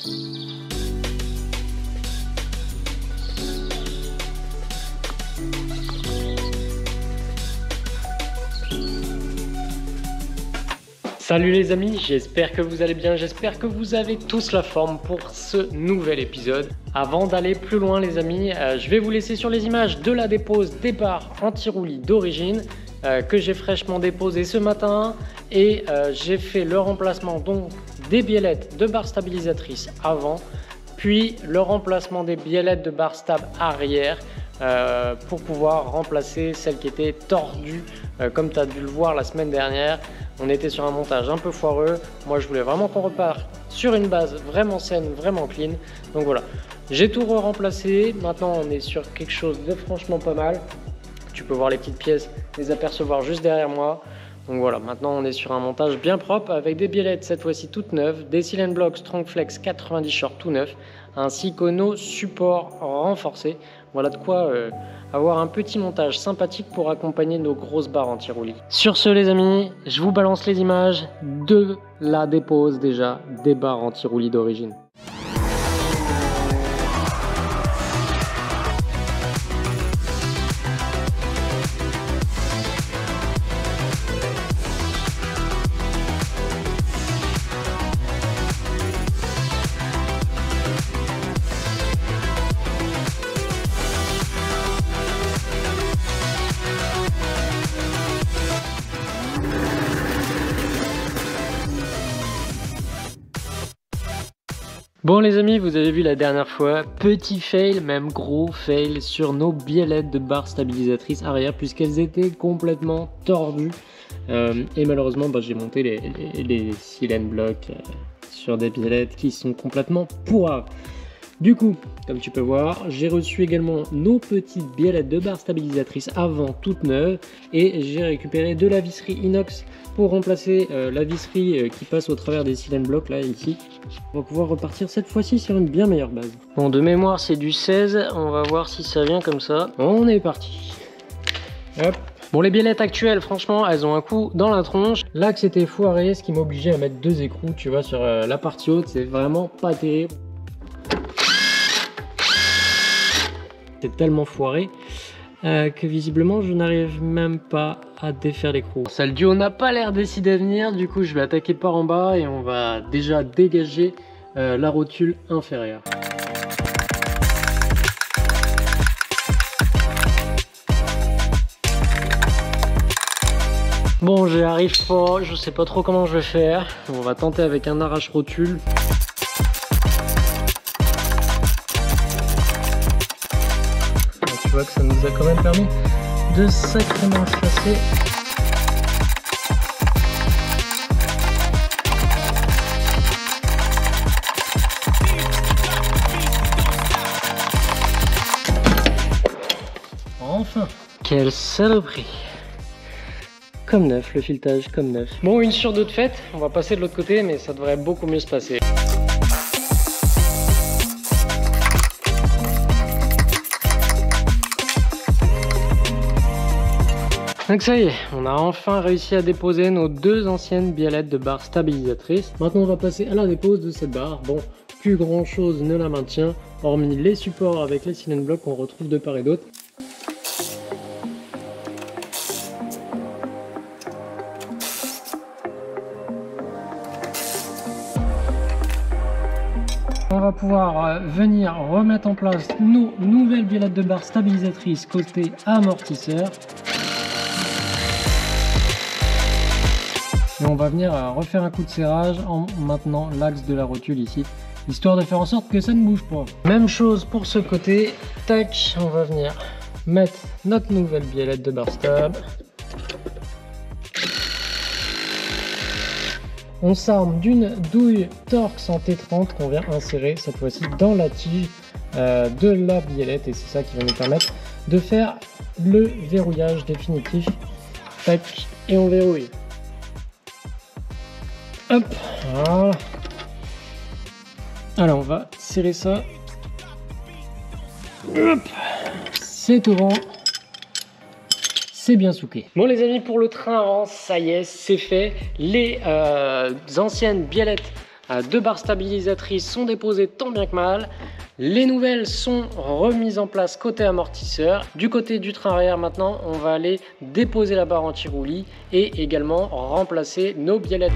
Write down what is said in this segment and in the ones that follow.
Salut les amis, j'espère que vous allez bien, j'espère que vous avez tous la forme pour ce nouvel épisode. Avant d'aller plus loin les amis, je vais vous laisser sur les images de la dépose des barres anti-roulis d'origine que j'ai fraîchement déposé ce matin et j'ai fait le remplacement donc des biellettes de barres stabilisatrices avant, puis le remplacement des biellettes de barres stab arrière pour pouvoir remplacer celles qui étaient tordues comme tu as dû le voir la semaine dernière. On était sur un montage un peu foireux. Moi, je voulais vraiment qu'on reparte sur une base vraiment saine, vraiment clean. Donc voilà, j'ai tout remplacé. Maintenant, on est sur quelque chose de franchement pas mal. Tu peux voir les petites pièces, les apercevoir juste derrière moi. Donc voilà, maintenant, on est sur un montage bien propre avec des biellettes cette fois-ci toutes neuves, des Silent Block Strongflex 90 short tout neuf, ainsi que nos supports renforcés. Voilà de quoi avoir un petit montage sympathique pour accompagner nos grosses barres anti-roulis. Sur ce les amis, je vous balance les images de la dépose déjà des barres anti-roulis d'origine. Bon les amis, vous avez vu la dernière fois, petit fail, même gros fail sur nos biellettes de barres stabilisatrices arrière puisqu'elles étaient complètement tordues et malheureusement j'ai monté les Silent Block sur des biellettes qui sont complètement pourraves. Du coup, comme tu peux voir, j'ai reçu également nos petites biellettes de barres stabilisatrices avant toutes neuves et j'ai récupéré de la visserie inox pour remplacer la visserie qui passe au travers des Silent Block là ici. On va pouvoir repartir cette fois-ci sur une bien meilleure base. Bon, de mémoire c'est du 16, on va voir si ça vient comme ça. On est parti. Hop. Bon, les biellettes actuelles, franchement, elles ont un coup dans la tronche. L'axe était foiré, ce qui m'obligeait à mettre deux écrous, tu vois, sur la partie haute, c'est vraiment pas terrible. C'est tellement foiré que visiblement je n'arrive même pas à défaire l'écrou. Ça, le duo n'a pas l'air décidé à venir, du coup je vais attaquer par en bas et on va déjà dégager la rotule inférieure. Bon, j'y arrive pas, je sais pas trop comment je vais faire. On va tenter avec un arrache rotule. Tu vois que ça nous a quand même permis de sacrément chasser. Enfin, quelle saloperie. Comme neuf, le filetage comme neuf. Bon, une sur deux de fête, on va passer de l'autre côté, mais ça devrait beaucoup mieux se passer. Donc ça y est, on a enfin réussi à déposer nos deux anciennes biellettes de barres stabilisatrices. Maintenant on va passer à la dépose de cette barre. Bon, plus grand chose ne la maintient, hormis les supports avec les Silent Block qu'on retrouve de part et d'autre. On va pouvoir venir remettre en place nos nouvelles biellettes de barres stabilisatrices côté amortisseur. Et on va venir refaire un coup de serrage en maintenant l'axe de la rotule ici, histoire de faire en sorte que ça ne bouge pas. Même chose pour ce côté, tac, on va venir mettre notre nouvelle biellette de barre stab. On s'arme d'une douille Torx en T30 qu'on vient insérer cette fois-ci dans la tige de la biellette et c'est ça qui va nous permettre de faire le verrouillage définitif. Tac, et on verrouille. Hop, voilà. Alors on va serrer ça. Hop, c'est tout bon. C'est bien souqué. Bon les amis, pour le train avant, ça y est, c'est fait. Les anciennes biellettes 2 barres stabilisatrices sont déposées tant bien que mal. Les nouvelles sont remises en place côté amortisseur. Du côté du train arrière maintenant, on va aller déposer la barre anti-roulis et également remplacer nos biellettes.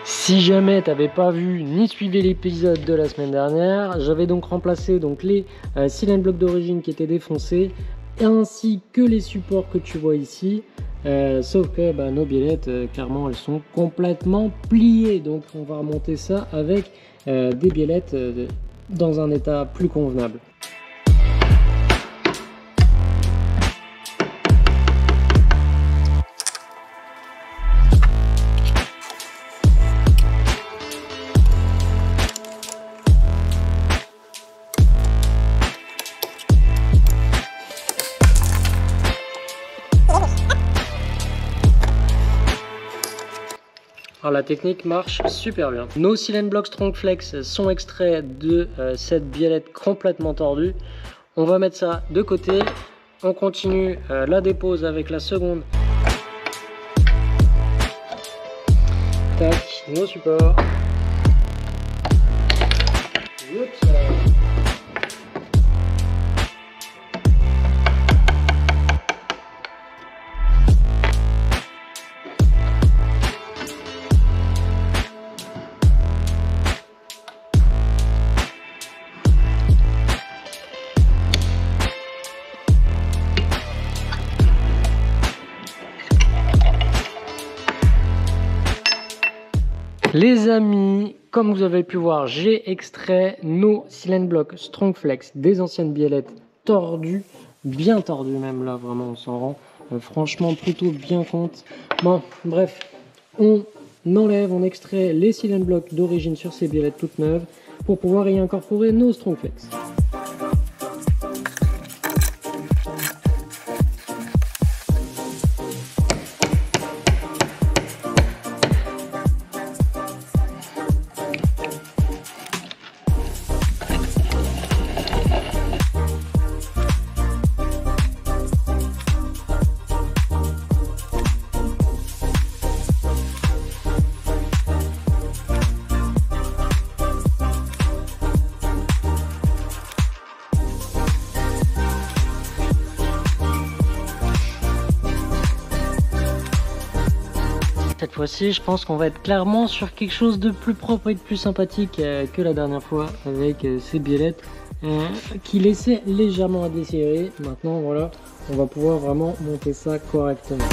Si jamais tu n'avais pas vu ni suivi l'épisode de la semaine dernière, j'avais donc remplacé les cylindres blocs d'origine qui étaient défoncés ainsi que les supports que tu vois ici. Sauf que nos biellettes, clairement, elles sont complètement pliées. Donc on va remonter ça avec des biellettes dans un état plus convenable. Alors la technique marche super bien. Nos Silent Block Strongflex sont extraits de cette biellette complètement tordue. On va mettre ça de côté. On continue la dépose avec la seconde. Tac, nos supports. Oups. Les amis, comme vous avez pu voir, j'ai extrait nos Silent Block Strongflex des anciennes biellettes tordues, bien tordues même là, vraiment on s'en rend franchement plutôt bien compte. Bon, bref, on enlève, on extrait les Silent Block d'origine sur ces biellettes toutes neuves pour pouvoir y incorporer nos Strongflex. Cette fois-ci, je pense qu'on va être clairement sur quelque chose de plus propre et de plus sympathique que la dernière fois avec ces biellettes qui laissaient légèrement à désirer. Maintenant, voilà, on va pouvoir vraiment monter ça correctement.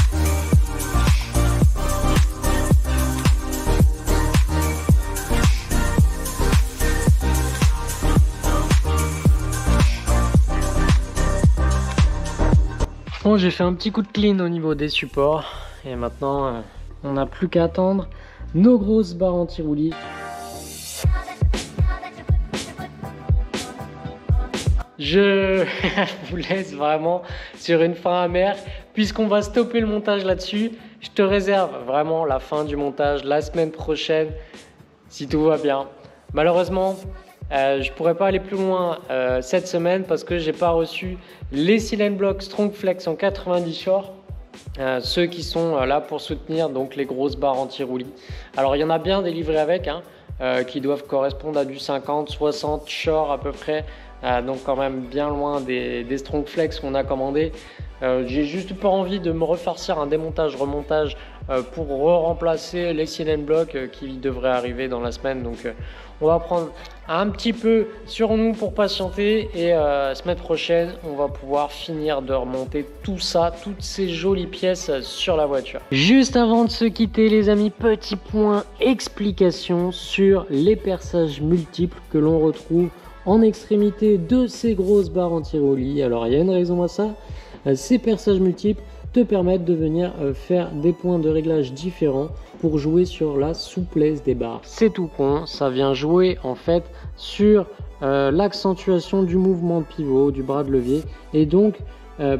Bon, j'ai fait un petit coup de clean au niveau des supports et maintenant on n'a plus qu'à attendre nos grosses barres anti-roulis. Je vous laisse vraiment sur une fin amère puisqu'on va stopper le montage là-dessus. Je te réserve vraiment la fin du montage la semaine prochaine si tout va bien. Malheureusement, je ne pourrais pas aller plus loin cette semaine parce que j'ai pas reçu les Silent Block Strongflex en 90 short. Ceux qui sont là pour soutenir donc les grosses barres anti-roulis. Alors il y en a bien des livrés avec qui doivent correspondre à du 50, 60 short à peu près, donc quand même bien loin des Strongflex qu'on a commandé. J'ai juste pas envie de me refarcir un démontage remontage pour remplacer les Silent Block qui devraient arriver dans la semaine. Donc on va prendre un petit peu sur nous pour patienter et semaine prochaine on va pouvoir finir de remonter tout ça, toutes ces jolies pièces sur la voiture. Juste avant de se quitter les amis, petit point explication sur les perçages multiples que l'on retrouve en extrémité de ces grosses barres anti-roulis. Alors il y a une raison à ça, ces perçages multiples te permettent de venir faire des points de réglage différents pour jouer sur la souplesse des barres. C'est tout con, ça vient jouer en fait sur l'accentuation du mouvement de pivot, du bras de levier, et donc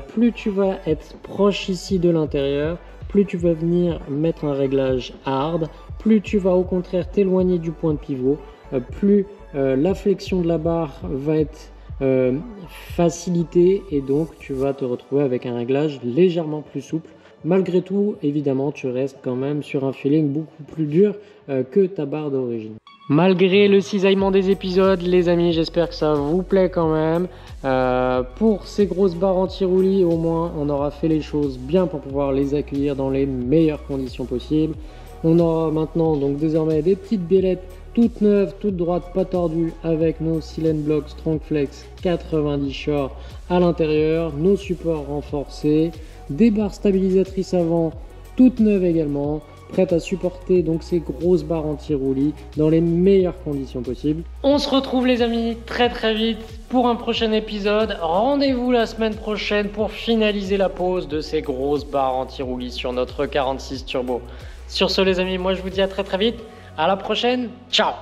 plus tu vas être proche ici de l'intérieur, plus tu vas venir mettre un réglage hard, plus tu vas au contraire t'éloigner du point de pivot, plus la flexion de la barre va être facilitée et donc tu vas te retrouver avec un réglage légèrement plus souple. Malgré tout, évidemment, tu restes quand même sur un feeling beaucoup plus dur que ta barre d'origine. Malgré le cisaillement des épisodes, les amis, j'espère que ça vous plaît quand même. Pour ces grosses barres anti-roulis, au moins, on aura fait les choses bien pour pouvoir les accueillir dans les meilleures conditions possibles. On aura maintenant donc désormais des petites biellettes toutes neuves, toutes droites, pas tordues, avec nos Silent Block Strongflex 90 Shore à l'intérieur, nos supports renforcés, des barres stabilisatrices avant, toutes neuves également, prêtes à supporter donc ces grosses barres anti-roulis dans les meilleures conditions possibles. On se retrouve les amis très vite pour un prochain épisode. Rendez-vous la semaine prochaine pour finaliser la pose de ces grosses barres anti-roulis sur notre 46 Turbo. Sur ce les amis, moi je vous dis à très vite. À la prochaine, ciao!